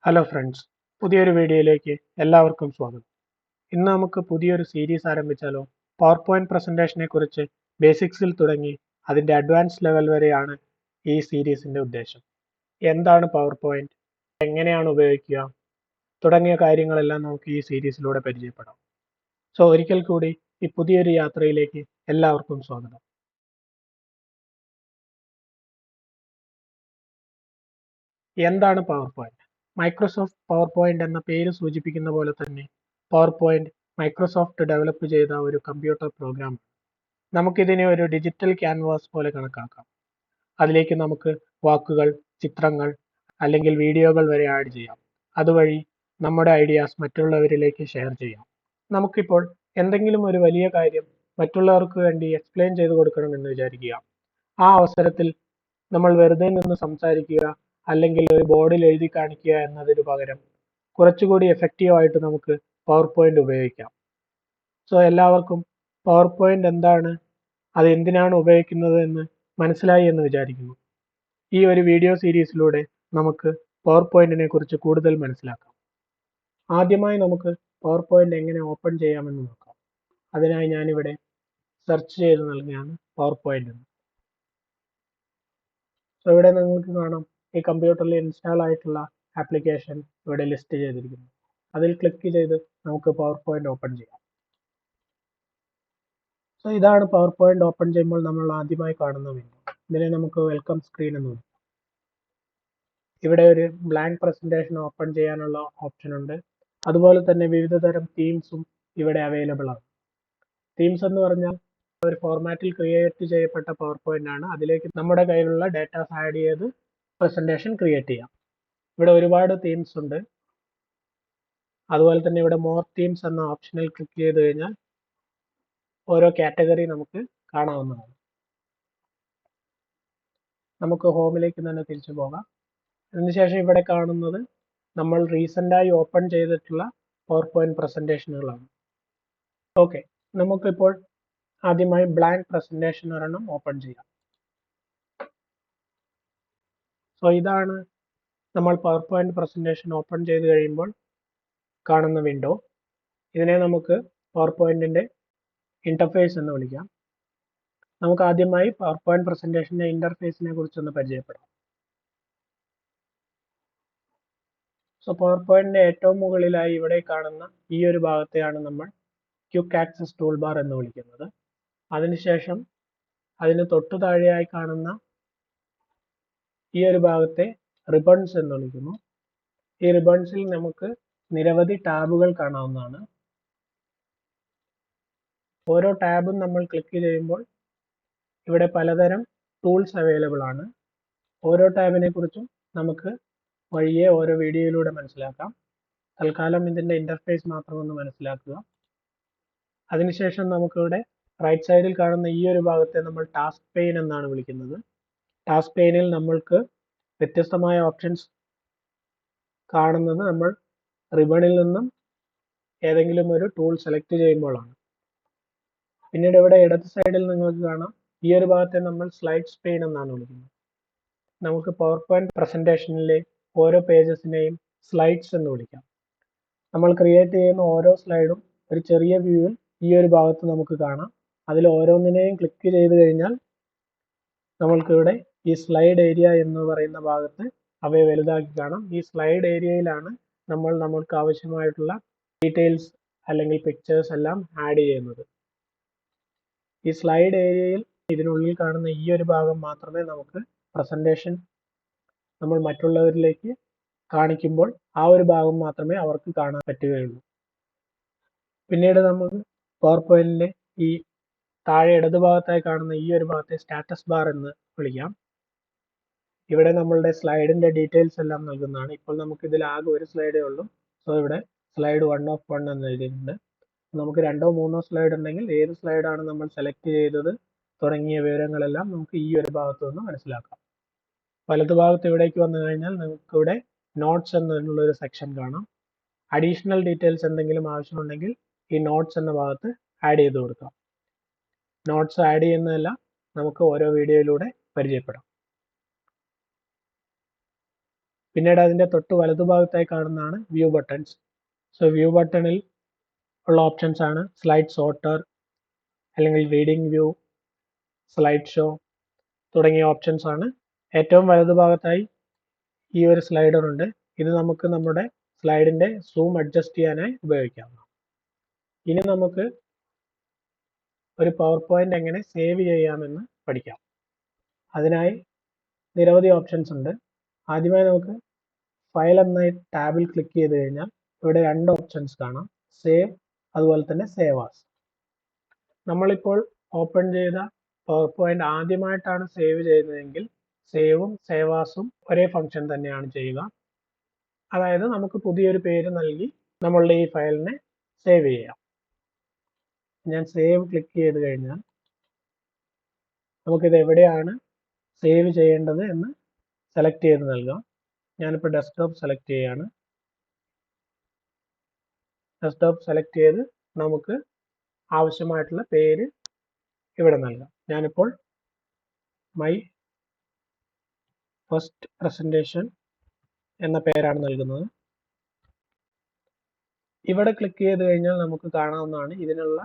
Hello friends, പുതിയൊരു വീഡിയോയിലേക്ക് എല്ലാവർക്കും സ്വാഗതം. ഇന്ന് നമുക്ക് പുതിയൊരു സീരീസ് ആരംഭിച്ചാലോ? പവർ പോയിന്റ് പ്രസന്റേഷനെ കുറിച്ച് ബേസിക്സിൽ തുടങ്ങി അതിന്റെ അഡ്വാൻസ് ലെവൽ വരെയാണ് ഈ സീരീസിന്റെ ഉദ്ദേശം. എന്താണ് പവർ പോയിന്റ്, എങ്ങനെയാണ് ഉപയോഗിക്കുക തുടങ്ങിയ കാര്യങ്ങളെല്ലാം നമുക്ക് ഈ സീരീസിലൂടെ പരിചയപ്പെടാം. സോ ഒരിക്കൽ കൂടി ഈ പുതിയൊരു യാത്രയിലേക്ക് എല്ലാവർക്കും സ്വാഗതം. എന്താണ് power point? Microsoft power point എന്ന പേര് സൂചിപ്പിക്കുന്ന പോലെ തന്നെ പവർ പോയിന്റ് മൈക്രോസോഫ്റ്റ് ഡെവലപ്പ് ചെയ്ത ഒരു കമ്പ്യൂട്ടർ പ്രോഗ്രാം. നമുക്കിതിനെ ഒരു ഡിജിറ്റൽ ക്യാൻവാസ് പോലെ കണക്കാക്കാം. അതിലേക്ക് നമുക്ക് വാക്കുകൾ, ചിത്രങ്ങൾ അല്ലെങ്കിൽ വീഡിയോകൾ വരെ ആഡ് ചെയ്യാം. അതുവഴി നമ്മുടെ ഐഡിയാസ് മറ്റുള്ളവരിലേക്ക് ഷെയർ ചെയ്യാം. നമുക്കിപ്പോൾ എന്തെങ്കിലും ഒരു വലിയ കാര്യം മറ്റുള്ളവർക്ക് വേണ്ടി എക്സ്പ്ലെയിൻ ചെയ്തു കൊടുക്കണമെന്ന് വിചാരിക്കുക. ആ അവസരത്തിൽ നമ്മൾ വെറുതെ നിന്ന് സംസാരിക്കുക അല്ലെങ്കിൽ ഒരു ബോർഡിൽ എഴുതി കാണിക്കുക എന്നതിനു പകരം കുറച്ചുകൂടി എഫക്റ്റീവ് ആയിട്ട് നമുക്ക് പവർ പോയിന്റ് ഉപയോഗിക്കാം. സോ എല്ലാവർക്കും പവർ പോയിന്റ് എന്താണ്, അത് എന്തിനാണ് ഉപയോഗിക്കുന്നത് എന്ന് മനസ്സിലായി എന്ന് വിചാരിക്കുന്നു. ഈ ഒരു വീഡിയോ സീരീസിലൂടെ നമുക്ക് പവർ പോയിന്റിനെ കുറിച്ച് കൂടുതൽ മനസ്സിലാക്കാം. ആദ്യമായി നമുക്ക് പവർ പോയിന്റ് എങ്ങനെ ഓപ്പൺ ചെയ്യാമെന്ന് നോക്കാം. അതിനായി ഞാനിവിടെ സെർച്ച് ചെയ്ത് നൽകുകയാണ് പവർ പോയിന്റ് എന്ന്. സോ ഇവിടെ നിങ്ങൾക്ക് കാണാം, ഈ കമ്പ്യൂട്ടറിൽ ഇൻസ്റ്റാൾ ആയിട്ടുള്ള ആപ്ലിക്കേഷൻ ഇവിടെ ലിസ്റ്റ് ചെയ്തിരിക്കുന്നു. അതിൽ ക്ലിക്ക് ചെയ്ത് നമുക്ക് പവർ പോയിന്റ് ഓപ്പൺ ചെയ്യാം. സോ ഇതാണ് പവർ പോയിന്റ് ഓപ്പൺ ചെയ്യുമ്പോൾ നമ്മൾ ആദ്യമായി കാണുന്ന വിൻഡോ. ഇതിനെ നമുക്ക് വെൽക്കം സ്ക്രീൻ എന്ന് വിളിക്കാം. ഇവിടെ ഒരു ബ്ലാങ്ക് പ്രസന്റേഷൻ ഓപ്പൺ ചെയ്യാനുള്ള ഓപ്ഷൻ ഉണ്ട്. അതുപോലെ തന്നെ വിവിധ തരം തീംസും ഇവിടെ അവൈലബിൾ ആണ്. തീംസ് എന്ന് പറഞ്ഞാൽ ഒരു ഫോർമാറ്റിൽ ക്രിയേറ്റ് ചെയ്യപ്പെട്ട പവർ പോയിന്റ് ആണ്. അതിലേക്ക് നമ്മുടെ കയ്യിലുള്ള ഡാറ്റാസ് ആഡ് ചെയ്ത് പ്രസന്റേഷൻ ക്രിയേറ്റ് ചെയ്യാം. ഇവിടെ ഒരുപാട് തീംസ് ഉണ്ട്. അതുപോലെ തന്നെ ഇവിടെ മോർ തീംസ് എന്ന ഓപ്ഷനിൽ ക്ലിക്ക് ചെയ്ത് കഴിഞ്ഞാൽ ഓരോ കാറ്റഗറി നമുക്ക് കാണാവുന്നതാണ്. നമുക്ക് ഹോമിലേക്ക് തന്നെ തിരിച്ചു പോകാം. അതിനുശേഷം ഇവിടെ കാണുന്നത് നമ്മൾ റീസെൻ്റായി ഓപ്പൺ ചെയ്തിട്ടുള്ള പവർ പോയിന്റ് പ്രസന്റേഷനുകളാണ്. ഓക്കെ, നമുക്കിപ്പോൾ ആദ്യമായി ബ്ലാങ്ക് പ്രസന്റേഷൻ ഒരെണ്ണം ഓപ്പൺ ചെയ്യാം. സോ ഇതാണ് നമ്മൾ പവർ പോയിന്റ് പ്രസന്റേഷൻ ഓപ്പൺ ചെയ്ത് കഴിയുമ്പോൾ കാണുന്ന വിൻഡോ. ഇതിനെ നമുക്ക് പവർ പോയിന്റിന്റെ ഇന്റർഫേസ് എന്ന് വിളിക്കാം. നമുക്ക് ആദ്യമായി പവർ പോയിന്റ് പ്രസന്റേഷന്റെ ഇന്റർഫേസിനെ കുറിച്ചൊന്ന് പരിചയപ്പെടാം. സോ പവർ പോയിന്റിന്റെ ഏറ്റവും മുകളിലായി ഇവിടെ കാണുന്ന ഈ ഒരു ഭാഗത്തെയാണ് നമ്മൾ ക്വിക്ക് ആക്സസ് ടൂൾ ബാർ എന്ന് വിളിക്കുന്നത്. അതിനുശേഷം അതിന് തൊട്ടു താഴെയായി കാണുന്ന ഈ ഒരു ഭാഗത്തെ റിബൺസ് എന്ന് വിളിക്കുന്നു. ഈ റിബൺസിൽ നമുക്ക് നിരവധി ടാബുകൾ കാണാവുന്നതാണ്. ഓരോ ടാബും നമ്മൾ ക്ലിക്ക് ചെയ്യുമ്പോൾ ഇവിടെ പലതരം ടൂൾസ് അവൈലബിൾ ആണ്. ഓരോ ടാബിനെ കുറിച്ചും നമുക്ക് വഴിയെ ഓരോ വീഡിയോയിലൂടെ മനസ്സിലാക്കാം. തൽക്കാലം ഇതിന്റെ ഇന്റർഫേസ് മാത്രം ഒന്ന് മനസ്സിലാക്കുക. അതിനുശേഷം നമുക്കിവിടെ റൈറ്റ് സൈഡിൽ കാണുന്ന ഈ ഒരു ഭാഗത്തെ നമ്മൾ ടാസ്ക് പെയിൻ എന്നാണ് വിളിക്കുന്നത്. ടാസ്ക് പെയിനിൽ നമ്മൾക്ക് വ്യത്യസ്തമായ ഓപ്ഷൻസ് കാണുന്നത് നമ്മൾ റിബണിൽ നിന്നും ഏതെങ്കിലും ഒരു ടൂൾ സെലക്ട് ചെയ്യുമ്പോഴാണ്. പിന്നീട് ഇവിടെ ഇടത് സൈഡിൽ നിങ്ങൾക്ക് കാണാം, ഈ ഒരു ഭാഗത്തെ നമ്മൾ സ്ലൈഡ്സ് പെയിൻ എന്നാണ് വിളിക്കുന്നത്. നമുക്ക് പവർ പോയിന്റ് പ്രസന്റേഷനിലെ ഓരോ പേജസിനെയും സ്ലൈഡ്സ് എന്ന് വിളിക്കാം. നമ്മൾ ക്രിയേറ്റ് ചെയ്യുന്ന ഓരോ സ്ലൈഡും ഒരു ചെറിയ വ്യൂവിൽ ഈ ഒരു ഭാഗത്ത് നമുക്ക് കാണാം. അതിൽ ഓരോന്നിനെയും ക്ലിക്ക് ചെയ്ത് കഴിഞ്ഞാൽ നമ്മൾക്കിവിടെ ഈ സ്ലൈഡ് ഏരിയ എന്ന് പറയുന്ന ഭാഗത്ത് അവയെ വലുതാക്കി കാണാം. ഈ സ്ലൈഡ് ഏരിയയിലാണ് നമ്മൾക്ക് ആവശ്യമായിട്ടുള്ള ഡീറ്റെയിൽസ് അല്ലെങ്കിൽ പിക്ചേഴ്സ് എല്ലാം ആഡ് ചെയ്യുന്നത്. ഈ സ്ലൈഡ് ഏരിയയിൽ ഇതിനുള്ളിൽ കാണുന്ന ഈ ഒരു ഭാഗം മാത്രമേ നമുക്ക് പ്രസന്റേഷൻ നമ്മൾ മറ്റുള്ളവരിലേക്ക് കാണിക്കുമ്പോൾ ആ ഒരു ഭാഗം മാത്രമേ അവർക്ക് കാണാൻ പറ്റുകയുള്ളൂ. പിന്നീട് നമുക്ക് പവർ പോയിന്റിന്റെ ഈ താഴെ ഇടതുഭാഗത്തായി കാണുന്ന ഈ ഒരു ഭാഗത്തെ സ്റ്റാറ്റസ് ബാർ എന്ന് വിളിക്കാം. ഇവിടെ നമ്മളുടെ സ്ലൈഡിന്റെ ഡീറ്റെയിൽസ് എല്ലാം നൽകുന്നതാണ്. ഇപ്പോൾ നമുക്ക് ഇതിൽ ആകെ ഒരു സ്ലൈഡേ ഉള്ളൂ. സോ ഇവിടെ സ്ലൈഡ് 1 of 1 എന്ന് എഴുതിയിട്ടുണ്ട്. നമുക്ക് 2 or 3 സ്ലൈഡ് ഉണ്ടെങ്കിൽ ഏത് സ്ലൈഡാണ് നമ്മൾ സെലക്ട് ചെയ്തത് തുടങ്ങിയ വിവരങ്ങളെല്ലാം നമുക്ക് ഈ ഒരു ഭാഗത്ത് നിന്ന് മനസ്സിലാക്കാം. വലതുഭാഗത്ത് ഇവിടേക്ക് വന്നു കഴിഞ്ഞാൽ നമുക്ക് ഇവിടെ നോട്ട്സ് എന്നുള്ള ഒരു സെക്ഷൻ കാണാം. അഡീഷണൽ ഡീറ്റെയിൽസ് എന്തെങ്കിലും ആവശ്യമുണ്ടെങ്കിൽ ഈ നോട്ട്സ് എന്ന ഭാഗത്ത് ആഡ് ചെയ്ത് കൊടുക്കാം. നോട്ട്സ് ആഡ് ചെയ്യുന്നതെല്ലാം നമുക്ക് ഓരോ വീഡിയോയിലൂടെ പരിചയപ്പെടാം. പിന്നീട് അതിൻ്റെ തൊട്ട് വലതുഭാഗത്തായി കാണുന്നതാണ് വ്യൂ ബട്ടൺസ്. സോ വ്യൂ ബട്ടണിൽ ഉള്ള ഓപ്ഷൻസ് ആണ് സ്ലൈഡ് സോർട്ടർ, അല്ലെങ്കിൽ റീഡിംഗ് വ്യൂ, സ്ലൈഡ് ഷോ തുടങ്ങിയ ഓപ്ഷൻസ് ആണ്. ഏറ്റവും വലതുഭാഗത്തായി ഈ ഒരു സ്ലൈഡർ ഉണ്ട്. ഇത് നമുക്ക് നമ്മുടെ സ്ലൈഡിന്റെ സൂം അഡ്ജസ്റ്റ് ചെയ്യാനായി ഉപയോഗിക്കാം. ഇനി നമുക്ക് ഒരു പവർ പോയിന്റ് എങ്ങനെ സേവ് ചെയ്യാമെന്ന് പഠിക്കാം. അതിനായി നിരവധി ഓപ്ഷൻസ് ഉണ്ട്. ആദ്യമായി നമുക്ക് ഫയൽ എന്ന ടാബിൽ ക്ലിക്ക് ചെയ്ത് കഴിഞ്ഞാൽ ഇവിടെ രണ്ട് ഓപ്ഷൻസ് കാണാം, സേവ് അതുപോലെ തന്നെ സേവ് ആസ്. നമ്മളിപ്പോൾ ഓപ്പൺ ചെയ്ത പവർ പോയിന്റ് ആദ്യമായിട്ടാണ് സേവ് ചെയ്യുന്നതെങ്കിൽ സേവും സേവ് ആസും ഒരേ ഫംഗ്ഷൻ തന്നെയാണ് ചെയ്യുക. അതായത് നമുക്ക് പുതിയൊരു പേര് നൽകി നമ്മളുടെ ഈ ഫയലിനെ സേവ് ചെയ്യാം. ഞാൻ സേവ് ക്ലിക്ക് ചെയ്ത് കഴിഞ്ഞാൽ നമുക്കിത് എവിടെയാണ് സേവ് ചെയ്യേണ്ടത് എന്ന് സെലക്ട് ചെയ്ത് നൽകാം. ഞാനിപ്പോൾ ഡെസ്ക്ടോപ്പ് സെലക്ട് ചെയ്യുകയാണ്. ഡെസ്ക്ടോപ്പ് സെലക്ട് ചെയ്ത് നമുക്ക് ആവശ്യമായിട്ടുള്ള പേര് ഇവിടെ നൽകാം. ഞാനിപ്പോൾ മൈ ഫസ്റ്റ് പ്രസന്റേഷൻ എന്ന പേരാണ് നൽകുന്നത്. ഇവിടെ ക്ലിക്ക് ചെയ്ത് കഴിഞ്ഞാൽ നമുക്ക് കാണാവുന്നതാണ് ഇതിനുള്ള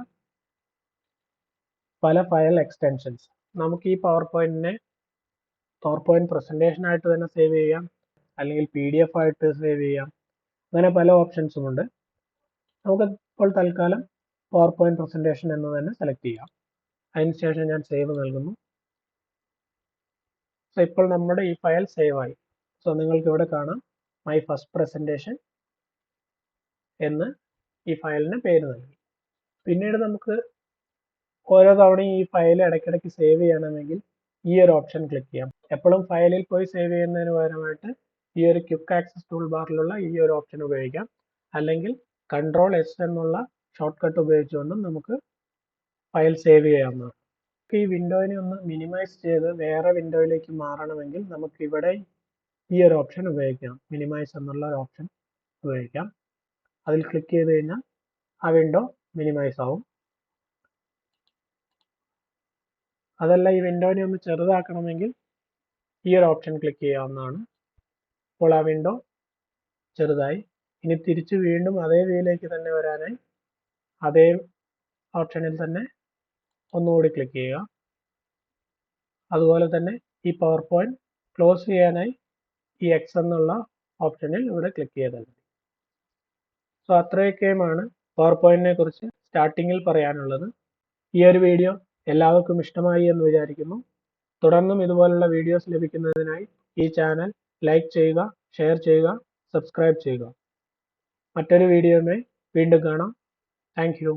പല ഫയൽ എക്സ്റ്റൻഷൻസ്. നമുക്ക് ഈ പവർ പോയിന്റ് പ്രസന്റേഷൻ ആയിട്ട് തന്നെ സേവ് ചെയ്യാം, അല്ലെങ്കിൽ PDF ആയിട്ട് സേവ് ചെയ്യാം. അങ്ങനെ പല ഓപ്ഷൻസും ഉണ്ട്. നമുക്ക് ഇപ്പോൾ തൽക്കാലം പവർ പോയിന്റ് പ്രസന്റേഷൻ എന്ന് തന്നെ സെലക്ട് ചെയ്യാം. അതിനുശേഷം ഞാൻ സേവ് നൽകുന്നു. സോ ഇപ്പോൾ നമ്മുടെ ഈ ഫയൽ സേവ് ആയി. സോ നിങ്ങൾക്ക് ഇവിടെ കാണാം മൈ ഫസ്റ്റ് പ്രസന്റേഷൻ എന്ന് ഈ ഫയലിന് പേര് നൽകി. പിന്നീട് നമുക്ക് ഓരോ തവണയും ഈ ഫയൽ ഇടയ്ക്കിടയ്ക്ക് സേവ് ചെയ്യണമെങ്കിൽ ഈ ഒരു ഓപ്ഷൻ ക്ലിക്ക് ചെയ്യാം. എപ്പോഴും ഫയലിൽ പോയി സേവ് ചെയ്യുന്നതിന് പകരമായിട്ട് ഈ ഒരു ക്വിക്ക് ആക്സസ് ടൂൾ ബാറിലുള്ള ഈ ഒരു ഓപ്ഷൻ ഉപയോഗിക്കാം. അല്ലെങ്കിൽ Ctrl+S എന്നുള്ള ഷോർട്ട് കട്ട് ഉപയോഗിച്ചുകൊണ്ടും നമുക്ക് ഫയൽ സേവ് ചെയ്യാവുന്നതാണ്. ഈ വിൻഡോയിനെ ഒന്ന് മിനിമൈസ് ചെയ്ത് വേറെ വിൻഡോയിലേക്ക് മാറണമെങ്കിൽ നമുക്ക് ഇവിടെ ഈ ഒരു ഓപ്ഷൻ ഉപയോഗിക്കാം. മിനിമൈസ് എന്നുള്ള ഒരു ഓപ്ഷൻ ഉപയോഗിക്കാം. അതിൽ ക്ലിക്ക് ചെയ്ത് കഴിഞ്ഞാൽ ആ വിൻഡോ മിനിമൈസ് ആവും. അതല്ല ഈ വിൻഡോനെ ഒന്ന് ചെറുതാക്കണമെങ്കിൽ ഈ ഒരു ഓപ്ഷൻ ക്ലിക്ക് ചെയ്യാവുന്നതാണ്. അപ്പോൾ ആ വിൻഡോ ചെറുതായി. ഇനി തിരിച്ച് വീണ്ടും അതേ വ്യൂയിലേക്ക് തന്നെ വരാനായി അതേ ഓപ്ഷനിൽ തന്നെ ഒന്നുകൂടി ക്ലിക്ക് ചെയ്യുക. അതുപോലെ തന്നെ ഈ പവർ പോയിന്റ് ക്ലോസ് ചെയ്യാനായി ഈ X എന്നുള്ള ഓപ്ഷനിൽ ഇവിടെ ക്ലിക്ക് ചെയ്താൽ മതി. സോ അത്രയൊക്കെയുമാണ് പവർ പോയിന്റിനെ കുറിച്ച് സ്റ്റാർട്ടിങ്ങിൽ പറയാനുള്ളത്. ഈ ഒരു വീഡിയോ എല്ലാവർക്കും ഇഷ്ടമായി എന്ന് വിചാരിക്കുന്നു. തുടർന്നും ഇതുപോലുള്ള വീഡിയോസ് ലഭിക്കുന്നതിനായി ഈ ചാനൽ ലൈക്ക് ചെയ്യുക, ഷെയർ ചെയ്യുക, സബ്സ്ക്രൈബ് ചെയ്യുക. മറ്റൊരു വീഡിയോയുമായി വീണ്ടും കാണാം. Thank you.